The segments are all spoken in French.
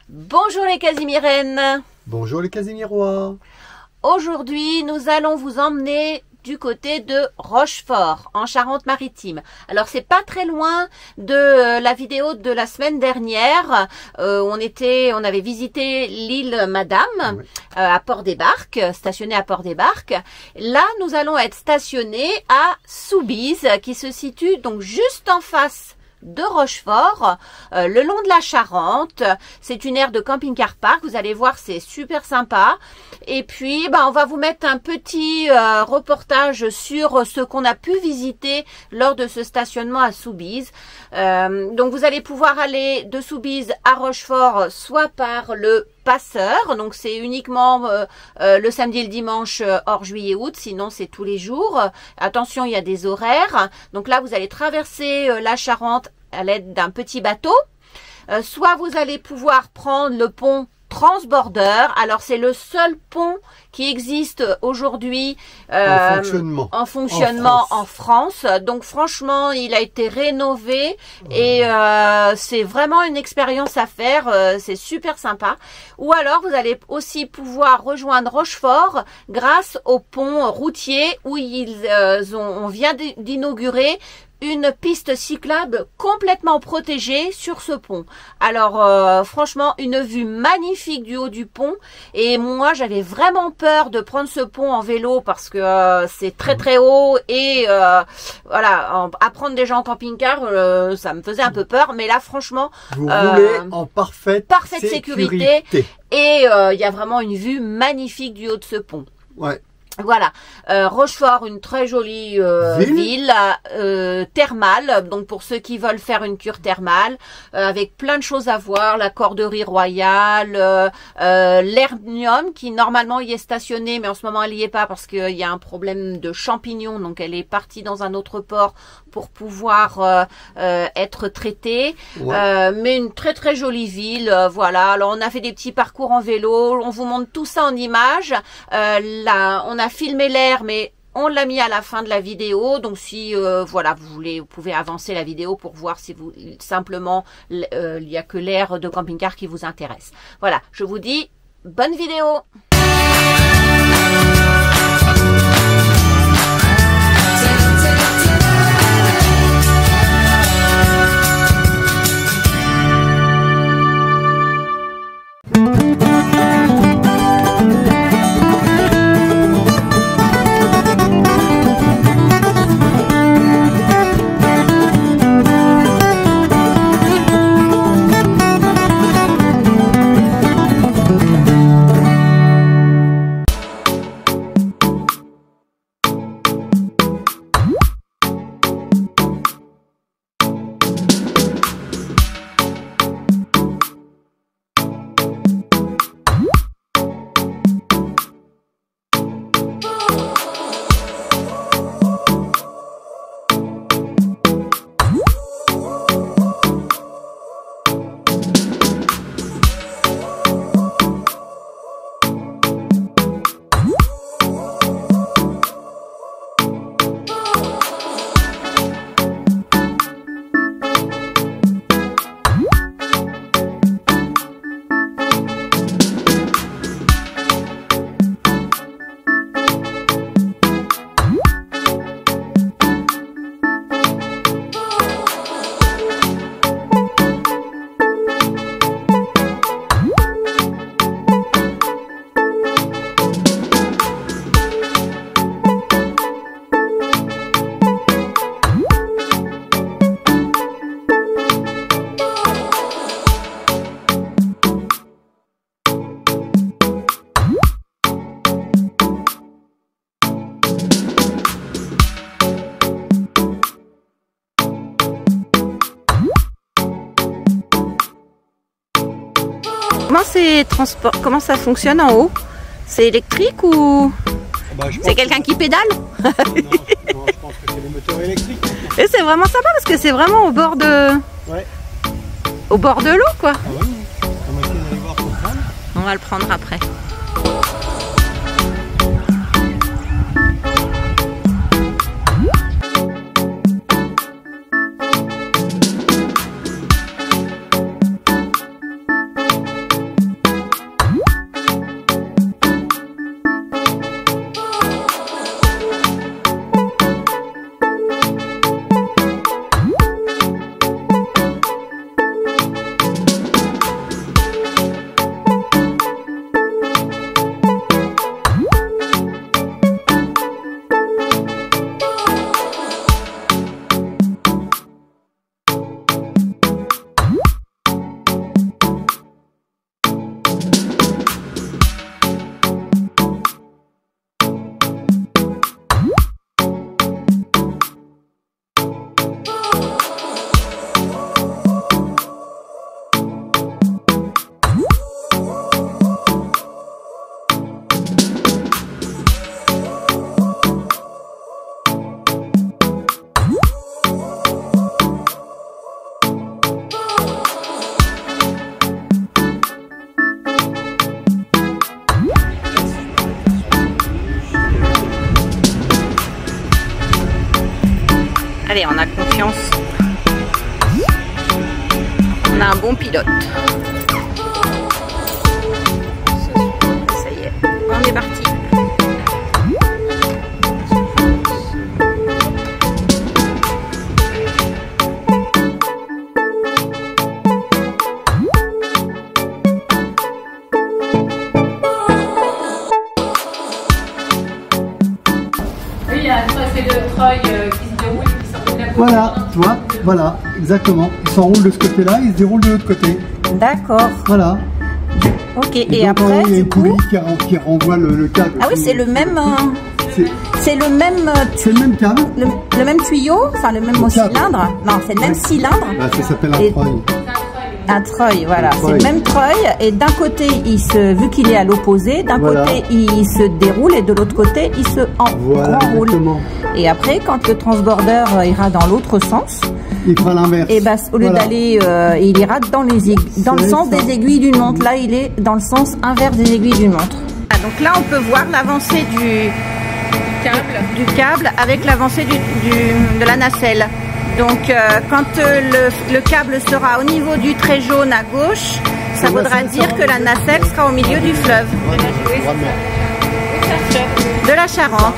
Bonjour les Casimirennes. Bonjour les Casimirois. Aujourd'hui, nous allons vous emmener du côté de Rochefort, en Charente-Maritime. Alors, c'est pas très loin de la vidéo de la semaine dernière. On avait visité l'île Madame, à Port-des-Barques, stationné à Port-des-Barques. Là, nous allons être stationnés à Soubise, qui se situe donc juste en face de Rochefort, le long de la Charente. C'est une aire de camping-car park. Vous allez voir, c'est super sympa. Et puis, on va vous mettre un petit reportage sur ce qu'on a pu visiter lors de ce stationnement à Soubise. Donc, vous allez pouvoir aller de Soubise à Rochefort, soit par le passeur, donc c'est uniquement le samedi et le dimanche hors juillet-août, sinon c'est tous les jours. Attention, il y a des horaires. Donc là, vous allez traverser la Charente à l'aide d'un petit bateau. Soit vous allez pouvoir prendre le pont Transborder. Alors c'est le seul pont qui existe aujourd'hui en fonctionnement en France. Donc franchement, il a été rénové et c'est vraiment une expérience à faire. C'est super sympa. Ou alors vous allez aussi pouvoir rejoindre Rochefort grâce au pont routier où on vient d'inaugurer une piste cyclable complètement protégée sur ce pont. Alors franchement, une vue magnifique du haut du pont. Et moi, j'avais vraiment peur de prendre ce pont en vélo parce que c'est très très haut et voilà, à prendre déjà en camping-car, ça me faisait un peu peur. Mais là, franchement, vous roulez en parfaite sécurité. Et il y a vraiment une vue magnifique du haut de ce pont. Ouais. Voilà, Rochefort, une très jolie ville thermale, donc pour ceux qui veulent faire une cure thermale, avec plein de choses à voir, la corderie royale, l'herbium qui normalement y est stationné, mais en ce moment elle y est pas parce qu'il y a un problème de champignons, donc elle est partie dans un autre port pour pouvoir être traitée. Mais une très très jolie ville, voilà. Alors on a fait des petits parcours en vélo, on vous montre tout ça en images. Là, on a filmé l'air, mais on l'a mis à la fin de la vidéo. Donc si voilà, vous pouvez avancer la vidéo pour voir si simplement il y a que l'air de camping-car qui vous intéresse. Voilà, je vous dis bonne vidéo. Comment ça fonctionne en haut? C'est électrique ou c'est quelqu'un qui pédale? Non, je pense que c'est les moteurs électriques. Et c'est vraiment sympa parce que c'est vraiment au bord de... Au bord de l'eau quoi. Ah ouais, on va essayer d'aller voir pour prendre. On va le prendre après. Allez, on a confiance. On a un bon pilote. Ça y est, on est parti. C'est le treuil qui se déroule, qui s'enroule de la Voilà, tu vois, voilà, exactement. Il s'enroule de ce côté-là, il se déroule de l'autre côté. D'accord. Voilà. Ok, et donc, après, il y a du une coup... poulie qui renvoie le câble. Ah oui, c'est le même... C'est le même... C'est le même câble. Le même tuyau, enfin le même cylindre. Non, c'est le même cylindre. Bah, ça s'appelle un treuil. Un treuil, voilà. C'est le même treuil. Et d'un côté, vu qu'il est à l'opposé, d'un côté, il se déroule et de l'autre côté, il se enroule. Et après, quand le transborder ira dans l'autre sens, il fera l'inverse. Et bah, au lieu d'aller, il ira dans le sens des aiguilles d'une montre. Là, il est dans le sens inverse des aiguilles d'une montre. Ah, donc là, on peut voir l'avancée du câble avec l'avancée de la nacelle. Donc quand le câble sera au niveau du trait jaune à gauche, ça voudra dire que la nacelle sera au milieu du fleuve. De la Charente.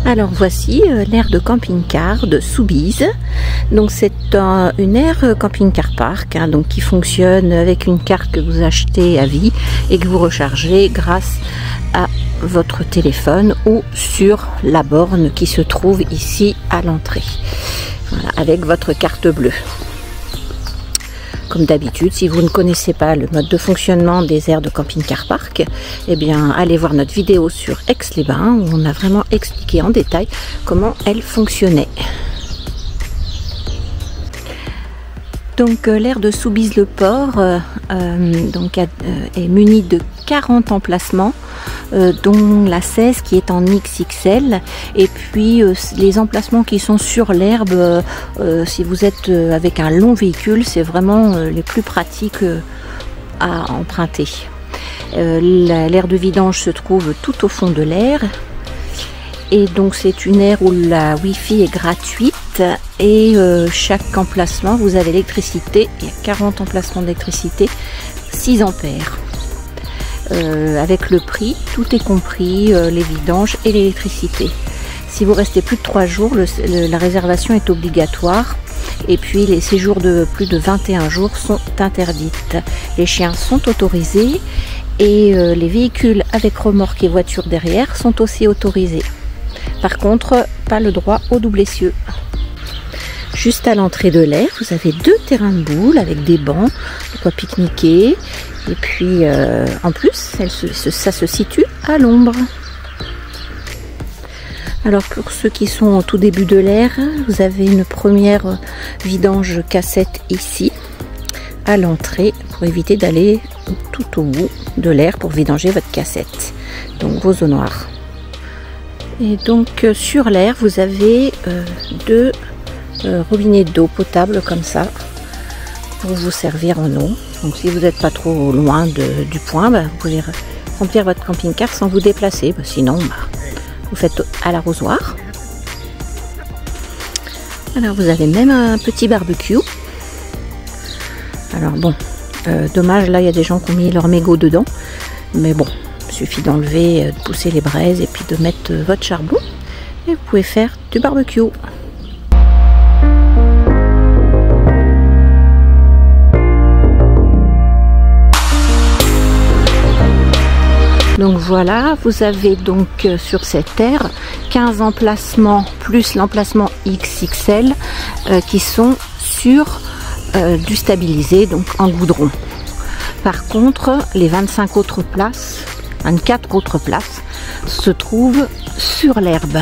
Alors voici l'aire de camping-car de Soubise. Donc c'est une aire camping-car park, hein, donc qui fonctionne avec une carte que vous achetez à vie et que vous rechargez grâce à votre téléphone ou sur la borne qui se trouve ici à l'entrée. Voilà, avec votre carte bleue. Comme d'habitude, si vous ne connaissez pas le mode de fonctionnement des aires de camping-car park, eh bien, allez voir notre vidéo sur Aix-les-Bains où on a vraiment expliqué en détail comment elles fonctionnaient. Donc l'aire de Soubise-le-Port est munie de 40 emplacements, dont la 16 qui est en XXL, et puis les emplacements qui sont sur l'herbe, si vous êtes avec un long véhicule, c'est vraiment les plus pratiques à emprunter. L'aire de vidange se trouve tout au fond de l'aire. Et donc c'est une aire où la Wi-Fi est gratuite et chaque emplacement, vous avez l'électricité, il y a 40 emplacements d'électricité, 6 ampères. Avec le prix, tout est compris, les vidanges et l'électricité. Si vous restez plus de 3 jours, la réservation est obligatoire. Et puis les séjours de plus de 21 jours sont interdits. Les chiens sont autorisés et les véhicules avec remorque et voiture derrière sont aussi autorisés. Par contre, pas le droit au double essieu. Juste à l'entrée de l'aire, vous avez 2 terrains de boules avec des bancs, de quoi pique-niquer. Et puis, en plus, ça se situe à l'ombre. Alors, pour ceux qui sont au tout début de l'aire, vous avez une première vidange cassette ici, à l'entrée, pour éviter d'aller tout au bout de l'aire pour vidanger votre cassette. Donc, vos eaux noires. Et donc sur l'aire vous avez 2 robinets d'eau potable comme ça pour vous servir en eau. Donc si vous n'êtes pas trop loin du point, vous pouvez remplir votre camping-car sans vous déplacer. Sinon vous faites à l'arrosoir. Alors vous avez même un petit barbecue Alors bon, dommage, là il y a des gens qui ont mis leur mégot dedans, mais bon, il suffit d'enlever, de pousser les braises et puis de mettre votre charbon et vous pouvez faire du barbecue. Donc voilà, vous avez donc sur cette terre 15 emplacements plus l'emplacement XXL qui sont sur du stabilisé, donc en goudron. Par contre, les 24 autres places se trouvent sur l'herbe.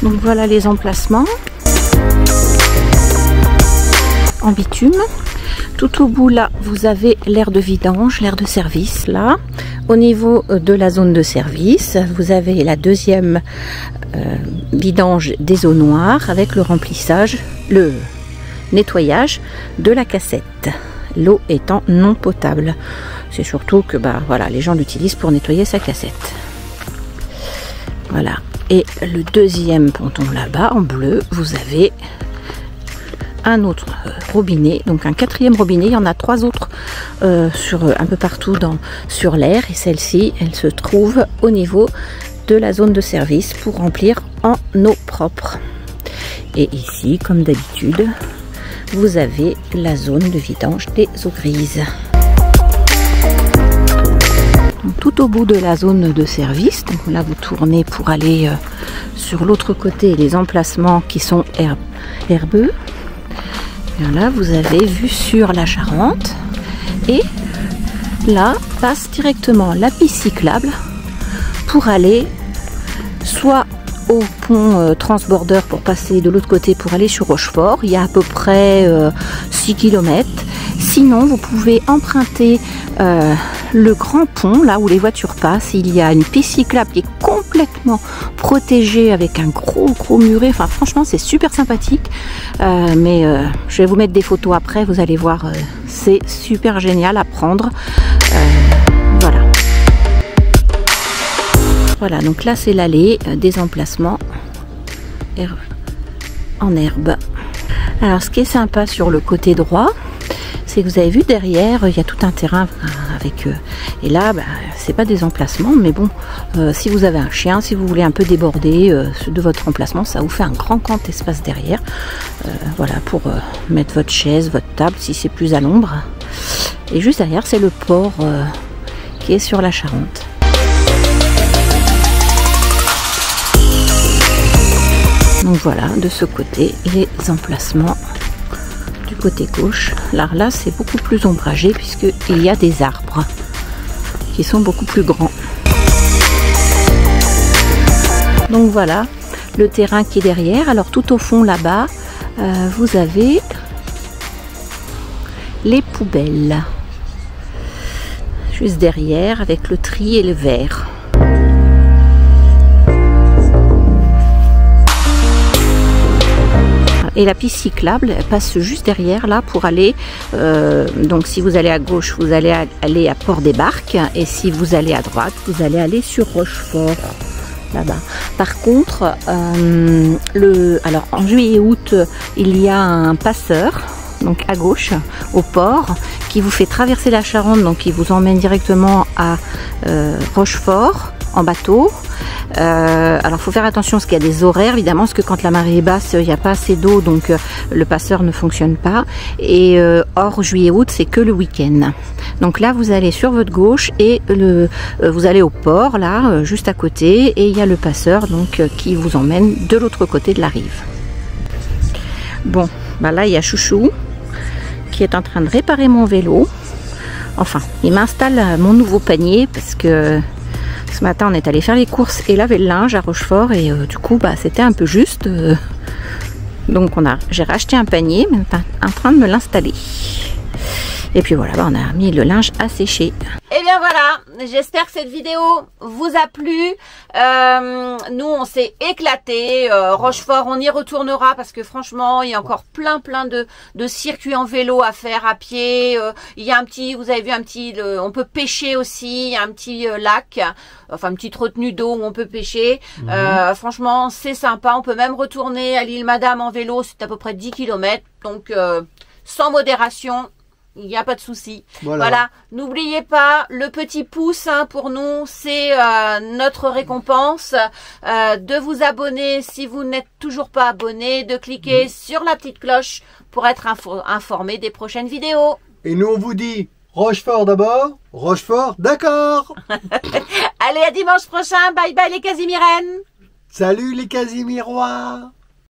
Donc voilà les emplacements en bitume. Tout au bout là, vous avez l'aire de vidange, l'aire de service là. Au niveau de la zone de service, vous avez la deuxième vidange des eaux noires avec le remplissage, le nettoyage de la cassette. L'eau étant non potable. C'est surtout que voilà, les gens l'utilisent pour nettoyer sa cassette. Voilà. Et le deuxième ponton là-bas en bleu, vous avez un autre robinet, donc un quatrième robinet. Il y en a 3 autres un peu partout sur l'aire, et celle-ci, elle se trouve au niveau de la zone de service pour remplir en eau propre. Et ici, comme d'habitude, vous avez la zone de vidange des eaux grises. Donc, tout au bout de la zone de service, donc là vous tournez pour aller sur l'autre côté, les emplacements qui sont herbeux. Et là vous avez vue sur la Charente, et là passe directement la piste cyclable pour aller soit au pont transborder pour passer de l'autre côté pour aller sur Rochefort. Il y a à peu près 6 km. Sinon vous pouvez emprunter le grand pont, là où les voitures passent. Il y a une piste cyclable qui est complètement protégée avec un gros muret. Enfin franchement c'est super sympathique, mais je vais vous mettre des photos après, vous allez voir, c'est super génial à prendre. Voilà, donc là c'est l'allée des emplacements en herbe. Alors ce qui est sympa sur le côté droit, c'est que vous avez vu derrière, il y a tout un terrain avec et là c'est pas des emplacements, mais bon, si vous avez un chien, si vous voulez un peu déborder de votre emplacement, ça vous fait un grand espace derrière, voilà, pour mettre votre chaise, votre table si c'est plus à l'ombre. Et juste derrière c'est le port qui est sur la Charente. Donc voilà, de ce côté, les emplacements du côté gauche. Là c'est beaucoup plus ombragé puisqu'il y a des arbres qui sont beaucoup plus grands. Donc voilà, le terrain qui est derrière. Alors tout au fond là-bas, vous avez les poubelles. Juste derrière, avec le tri et le verre. Et la piste cyclable elle passe juste derrière là pour aller, donc si vous allez à gauche vous allez aller à Port des Barques, et si vous allez à droite vous allez aller sur Rochefort là-bas. Par contre alors en juillet et août il y a un passeur donc à gauche au port qui vous fait traverser la Charente, donc qui vous emmène directement à Rochefort en bateau. Alors faut faire attention parce qu'il y a des horaires évidemment, parce que quand la marée est basse il n'y a pas assez d'eau, donc le passeur ne fonctionne pas, et hors juillet-août c'est que le week-end. Donc là vous allez sur votre gauche et vous allez au port là juste à côté, et il y a le passeur donc qui vous emmène de l'autre côté de la rive. Bon là il y a Chouchou qui est en train de réparer mon vélo. Enfin il m'installe mon nouveau panier parce que ce matin on est allé faire les courses et laver le linge à Rochefort, et du coup c'était un peu juste, donc j'ai racheté un panier, mais on est en train de me l'installer. Et puis voilà, on a mis le linge à sécher. Eh bien bien voilà, j'espère que cette vidéo vous a plu. Nous on s'est éclaté. Rochefort, on y retournera parce que franchement il y a encore plein de circuits en vélo à faire à pied. Il y a un petit, vous avez vu un petit, on peut pêcher aussi. Il y a un petit lac, enfin une petite retenue d'eau où on peut pêcher. Franchement c'est sympa. On peut même retourner à l'île Madame en vélo. C'est à peu près 10 km. Donc sans modération. Il n'y a pas de souci. Voilà. N'oubliez pas, le petit pouce pour nous, c'est notre récompense. De vous abonner si vous n'êtes toujours pas abonné, de cliquer sur la petite cloche pour être informé des prochaines vidéos. Et nous, on vous dit Rochefort d'abord, Rochefort, d'accord. Allez, à dimanche prochain. Bye bye les Casimirennes. Salut les Casimirois.